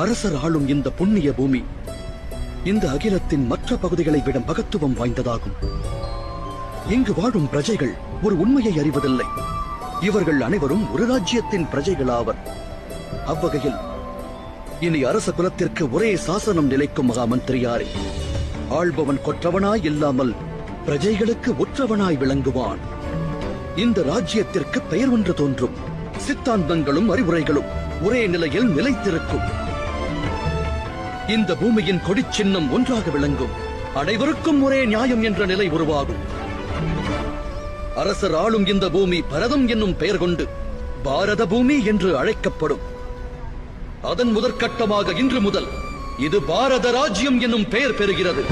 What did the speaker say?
அரசர் ஆளும் இந்த புண்ணிய பூமி இந்த அகிலத்தின் மற்ற பகுதிகளை விட மகத்துவம் வாய்ந்ததாகும். இங்கு வாழும் பிரஜைகள் ஒரு உண்மையை அறிவதில்லை. இவர்கள் அனைவரும் ஒரு ராஜ்யத்தின் பிரஜைகளாவர். அவ்வகையில் இனி அரச குலத்திற்கு ஒரே சாசனம் நிலைக்கும் மகாமந்திரியாரே. ஆள்பவன் கொற்றவனாய் இல்லாமல் பிரஜைகளுக்கு ஒற்றவனாய் விளங்குவான். இந்த ராஜ்யத்திற்கு பெயர் ஒன்று தோன்றும். சித்தாந்தங்களும் அறிவுரைகளும் ஒரே நிலையில் நிலைத்திருக்கும். இந்த பூமியின் கொடிச்சின்னம் ஒன்றாக விளங்கும். அனைவருக்கும் ஒரே நியாயம் என்ற நிலை உருவாகும். அரசர் ஆளும் இந்த பூமி பரதம் என்னும் பெயர் கொண்டு பாரத பூமி என்று அழைக்கப்படும். அதன் முதற்கட்டமாக இன்று முதல் இது பாரத ராஜ்யம் என்னும் பெயர் பெறுகிறது.